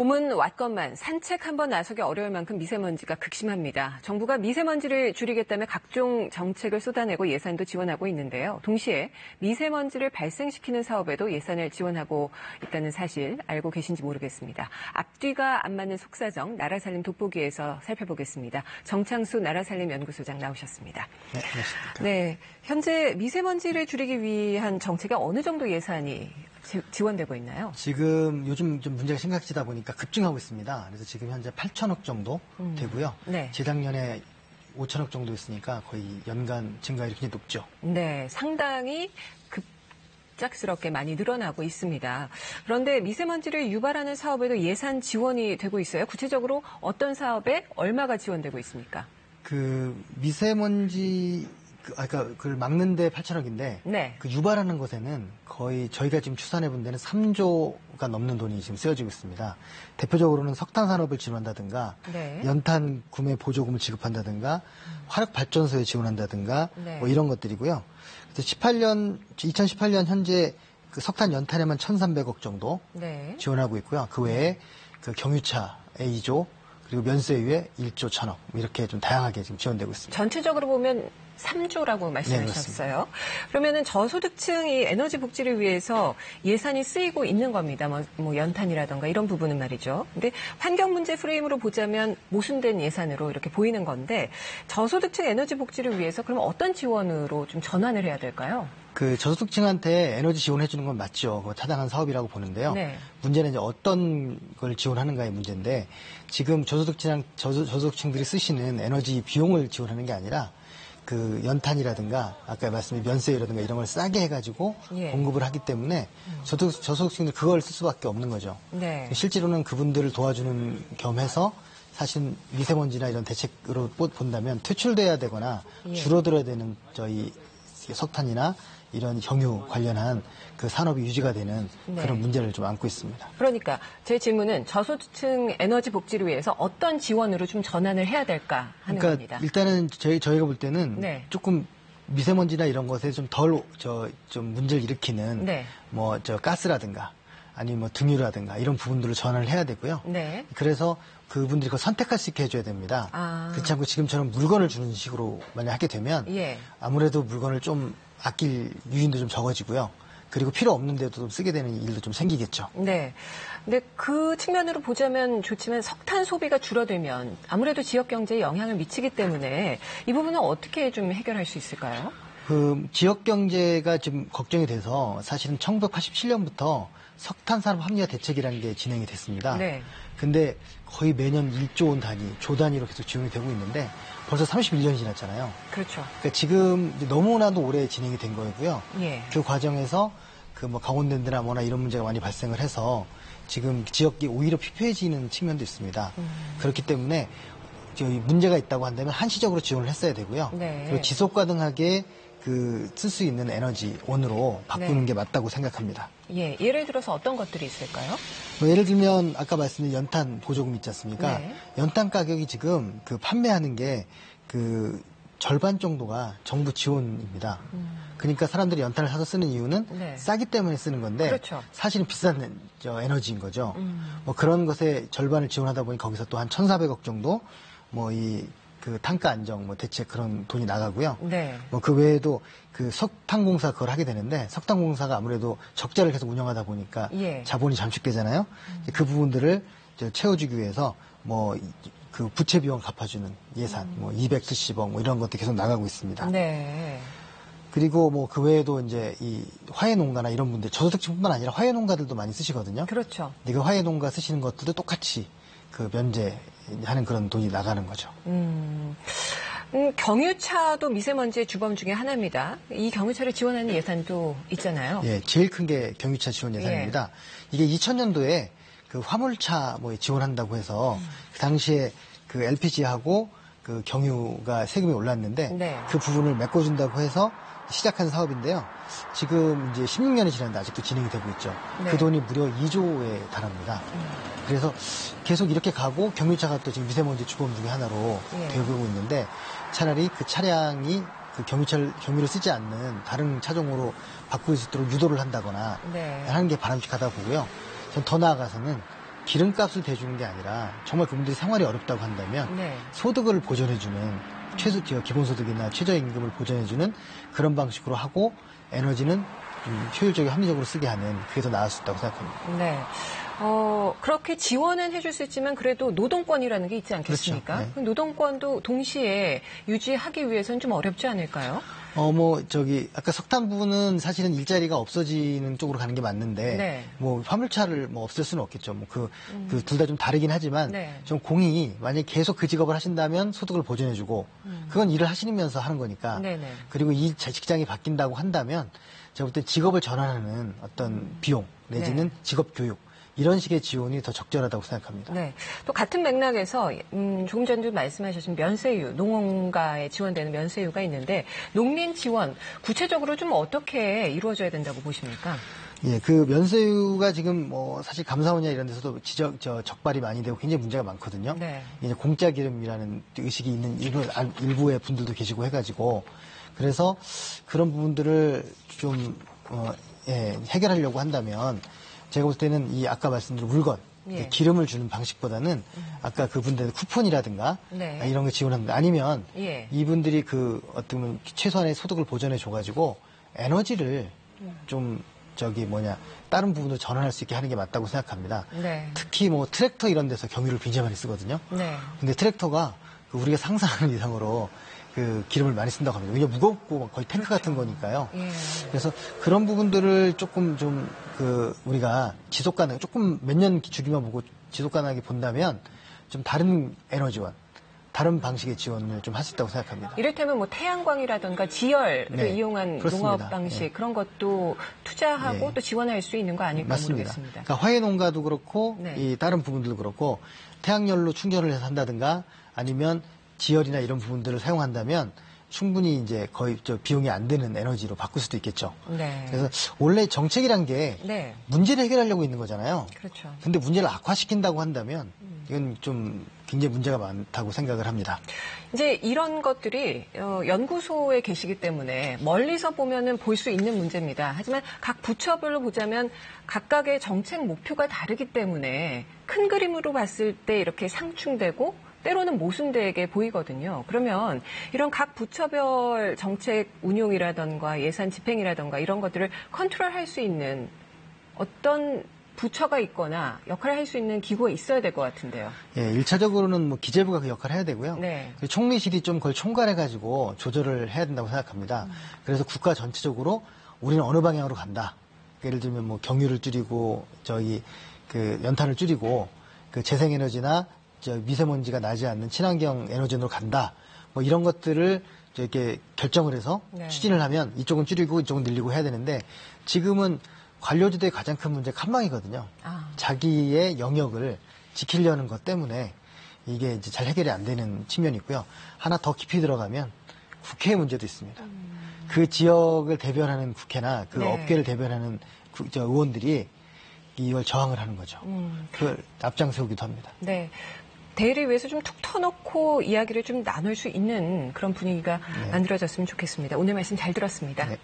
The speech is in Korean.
봄은 왔건만 산책 한번 나서기 어려울 만큼 미세먼지가 극심합니다. 정부가 미세먼지를 줄이겠다며 각종 정책을 쏟아내고 예산도 지원하고 있는데요. 동시에 미세먼지를 발생시키는 사업에도 예산을 지원하고 있다는 사실 알고 계신지 모르겠습니다. 앞뒤가 안 맞는 속사정 나라살림 돋보기에서 살펴보겠습니다. 정창수 나라살림연구소장 나오셨습니다. 네, 안녕하십니까. 네, 현재 미세먼지를 줄이기 위한 정책에 어느 정도 예산이 지원되고 있나요? 지금 요즘 좀 문제가 심각해지다 보니까 급증하고 있습니다. 그래서 지금 현재 8천억 정도 되고요. 네. 재작년에 5천억 정도 였으니까 거의 연간 증가율이 굉장히 높죠. 네, 상당히 급작스럽게 많이 늘어나고 있습니다. 그런데 미세먼지를 유발하는 사업에도 예산 지원이 되고 있어요. 구체적으로 어떤 사업에 얼마가 지원되고 있습니까? 그 미세먼지 그걸 막는데 8천억인데 네. 그 유발하는 것에는 거의 저희가 지금 추산해 본 데는 3조가 넘는 돈이 지금 쓰여지고 있습니다. 대표적으로는 석탄 산업을 지원한다든가 네. 연탄 구매 보조금을 지급한다든가 화력 발전소에 지원한다든가 네. 뭐 이런 것들이고요. 그래서 2018년 현재 그 석탄 연탄에만 1,300억 정도 네. 지원하고 있고요. 그 외에 그 경유차에 2조 그리고 면세유에 1조 1,000억 이렇게 좀 다양하게 지금 지원되고 있습니다. 전체적으로 보면 3조라고 말씀하셨어요. 네, 그러면은 저소득층이 에너지 복지를 위해서 예산이 쓰이고 있는 겁니다. 뭐 연탄이라던가 이런 부분은 말이죠. 근데 환경 문제 프레임으로 보자면 모순된 예산으로 이렇게 보이는 건데 저소득층 에너지 복지를 위해서 그럼 어떤 지원으로 좀 전환을 해야 될까요? 그 저소득층한테 에너지 지원해 주는 건 맞죠. 그거 타당한 사업이라고 보는데요. 네. 문제는 이제 어떤 걸 지원하는가의 문제인데 지금 저소득층들이 쓰시는 에너지 비용을 지원하는 게 아니라 그 연탄이라든가 아까 말씀드린 면세유라든가 이런 걸 싸게 해가지고 예. 공급을 하기 때문에 저소득층들 그걸 쓸 수밖에 없는 거죠. 네. 실제로는 그분들을 도와주는 겸해서 사실 미세먼지나 이런 대책으로 본다면 퇴출돼야 되거나 예. 줄어들어야 되는 저희 석탄이나 이런 경유 관련한 그 산업이 유지가 되는 네. 그런 문제를 좀 안고 있습니다. 그러니까 제 질문은 저소득층 에너지 복지를 위해서 어떤 지원으로 좀 전환을 해야 될까 하는 그러니까 겁니다. 일단은 저희가 볼 때는 네. 조금 미세먼지나 이런 것에 좀 덜 좀 문제를 일으키는 네. 뭐 가스라든가 아니면 뭐 등유라든가 이런 부분들을 전환을 해야 되고요. 네. 그래서 그분들이 그걸 선택할 수 있게 해줘야 됩니다. 그렇지 않고 지금처럼 물건을 주는 식으로 만약 하게 되면 예. 아무래도 물건을 좀 아낄 유인도 좀 적어지고요. 그리고 필요 없는데도 좀 쓰게 되는 일도 좀 생기겠죠. 네. 근데 그 측면으로 보자면 좋지만 석탄 소비가 줄어들면 아무래도 지역 경제에 영향을 미치기 때문에 이 부분은 어떻게 좀 해결할 수 있을까요? 그 지역 경제가 지금 걱정이 돼서 사실은 1987년부터 석탄 산업 합리화 대책이라는 게 진행이 됐습니다. 네. 근데 거의 매년 1조 원 단위, 조 단위로 계속 지원이 되고 있는데 벌써 31년이 지났잖아요. 그렇죠. 그러니까 지금 너무나도 오래 진행이 된 거고요. 예. 그 과정에서 그 뭐 강원랜드나 뭐나 이런 문제가 많이 발생을 해서 지금 지역이 오히려 피폐해지는 측면도 있습니다. 그렇기 때문에 저희 문제가 있다고 한다면 한시적으로 지원을 했어야 되고요. 네. 그리고 지속 가능하게 쓸 수 있는 에너지 원으로 바꾸는 네. 게 맞다고 생각합니다. 예. 예를 들어서 어떤 것들이 있을까요? 뭐 예를 들면 아까 말씀드린 연탄 보조금 있지 않습니까? 네. 연탄 가격이 지금 그 판매하는 게 절반 정도가 정부 지원입니다. 그러니까 사람들이 연탄을 사서 쓰는 이유는 네. 싸기 때문에 쓰는 건데 그렇죠. 사실은 비싼 에너지인 거죠. 뭐 그런 것에 절반을 지원하다 보니 거기서 또 한 1,400억 정도 그 tan가 안정 대책 그런 돈이 나가고요. 네. 뭐 그 외에도 그 석탄공사 그걸 하게 되는데 석탄공사가 아무래도 적자를 계속 운영하다 보니까 예. 자본이 잠식되잖아요. 그 부분들을 채워주기 위해서 그 부채 비용 갚아주는 예산 270억 이런 것도 계속 나가고 있습니다. 네. 그리고 그 외에도 이제 이 화훼 농가나 이런 분들 저소득층뿐만 아니라 화훼 농가들도 많이 쓰시거든요. 그렇죠. 근데 그 화훼 농가 쓰시는 것들도 똑같이 그 면제하는 그런 돈이 나가는 거죠. 경유차도 미세먼지의 주범 중에 하나입니다. 이 경유차를 지원하는 예산도 있잖아요. 예, 제일 큰 게 경유차 지원 예산입니다. 이게 2000년도에 그 화물차 지원한다고 해서 그 당시에 그 LPG하고 그 경유가 세금이 올랐는데 네. 그 부분을 메꿔준다고 해서 시작한 사업인데요. 지금 이제 16년이 지났는데 아직도 진행이 되고 있죠. 네. 그 돈이 무려 2조에 달합니다. 그래서 계속 이렇게 가고 경유차가 또 지금 미세먼지 주범 중에 하나로 예. 되고 있는데 차라리 그 차량이 그 경유를 쓰지 않는 다른 차종으로 바꿀 수 있도록 유도를 한다거나 네. 하는 게 바람직하다고 보고요. 전 더 나아가서는 기름값을 대주는 게 아니라 정말 그분들이 생활이 어렵다고 한다면 네. 소득을 보전해주는 기본소득이나 최저임금을 보전해주는 그런 방식으로 하고 에너지는 좀 효율적이고 합리적으로 쓰게 하는 그게 더 나을 수 있다고 생각합니다. 네. 그렇게 지원은 해줄 수 있지만 그래도 노동권이라는 게 있지 않겠습니까? 그렇죠. 네. 노동권도 동시에 유지하기 위해서는 좀 어렵지 않을까요? 아까 석탄 부분은 사실은 일자리가 없어지는 쪽으로 가는 게 맞는데, 네. 화물차를 없앨 수는 없겠죠. 둘 다 좀 다르긴 하지만, 네. 좀 공이 만약에 계속 그 직업을 하신다면 소득을 보전해주고, 그건 일을 하시면서 하는 거니까, 네네. 그리고 이 직장이 바뀐다고 한다면, 제가 볼 때 직업을 전환하는 어떤 비용, 내지는 네. 직업 교육, 이런 식의 지원이 더 적절하다고 생각합니다. 네. 또 같은 맥락에서 조금 전에도 말씀하셨던 면세유, 농가에 지원되는 면세유가 있는데 농민 지원 구체적으로 좀 어떻게 이루어져야 된다고 보십니까? 예, 그 면세유가 지금 사실 감사원이나 이런 데서도 적발이 많이 되고 굉장히 문제가 많거든요. 네. 이제 공짜 기름이라는 의식이 있는 일부의 분들도 계시고 해가지고 그래서 그런 부분들을 좀 해결하려고 한다면 제가 볼 때는 아까 말씀드린 물건, 예. 기름을 주는 방식보다는 아까 그분들 쿠폰이라든가 네. 이런 거 지원합니다. 아니면 예. 이분들이 어떤 최소한의 소득을 보전해 줘가지고 에너지를 좀 다른 부분으로 전환할 수 있게 하는 게 맞다고 생각합니다. 네. 특히 트랙터 이런 데서 경유를 굉장히 많이 쓰거든요. 네. 근데 트랙터가 우리가 상상하는 이상으로 기름을 많이 쓴다고 합니다. 왜냐면 무겁고 거의 탱크 같은 거니까요. 예. 그래서 그런 부분들을 조금 우리가 조금 몇 년 주기만 보고 지속 가능하게 본다면 좀 다른 에너지원, 다른 방식의 지원을 좀 할 수 있다고 생각합니다. 이를테면 태양광이라든가 지열을 네, 이용한 그렇습니다. 농업 방식 네. 그런 것도 투자하고 네. 또 지원할 수 있는 거 아닐까 맞습니다. 모르겠습니다. 그러니까 화훼 농가도 그렇고 네. 이 다른 부분들도 그렇고 태양열로 충전을 해서 한다든가 아니면 지열이나 이런 부분들을 사용한다면 충분히 이제 거의 비용이 안 드는 에너지로 바꿀 수도 있겠죠. 네. 그래서 원래 정책이란 게 네. 문제를 해결하려고 있는 거잖아요. 그렇죠. 근데 문제를 악화시킨다고 한다면 이건 좀 굉장히 문제가 많다고 생각을 합니다. 이제 이런 것들이 연구소에 계시기 때문에 멀리서 보면은 볼 수 있는 문제입니다. 하지만 각 부처별로 보자면 각각의 정책 목표가 다르기 때문에 큰 그림으로 봤을 때 이렇게 상충되고 때로는 모순되게 보이거든요. 그러면 이런 각 부처별 정책 운용이라던가 예산 집행이라던가 이런 것들을 컨트롤할 수 있는 어떤 부처가 있거나 역할을 할 수 있는 기구가 있어야 될 것 같은데요. 예, 1차적으로는 기재부가 그 역할을 해야 되고요. 네. 총리실이 좀 그걸 총괄해가지고 조절을 해야 된다고 생각합니다. 그래서 국가 전체적으로 우리는 어느 방향으로 간다. 예를 들면 경유를 줄이고 연탄을 줄이고 재생에너지나 미세먼지가 나지 않는 친환경 에너지로 간다. 이런 것들을 이렇게 결정을 해서 네. 추진을 하면 이쪽은 줄이고 이쪽은 늘리고 해야 되는데 지금은 관료지대의 가장 큰 문제가 칸망이거든요. 자기의 영역을 지키려는 것 때문에 이게 이제 잘 해결이 안 되는 측면이 있고요. 하나 더 깊이 들어가면 국회의 문제도 있습니다. 그 지역을 대변하는 국회나 그 네. 업계를 대변하는 의원들이 이걸 저항을 하는 거죠. 그걸 앞장세우기도 합니다. 네. 대의를 위해서 좀 툭 터놓고 이야기를 좀 나눌 수 있는 그런 분위기가 만들어졌으면 좋겠습니다. 오늘 말씀 잘 들었습니다. 네.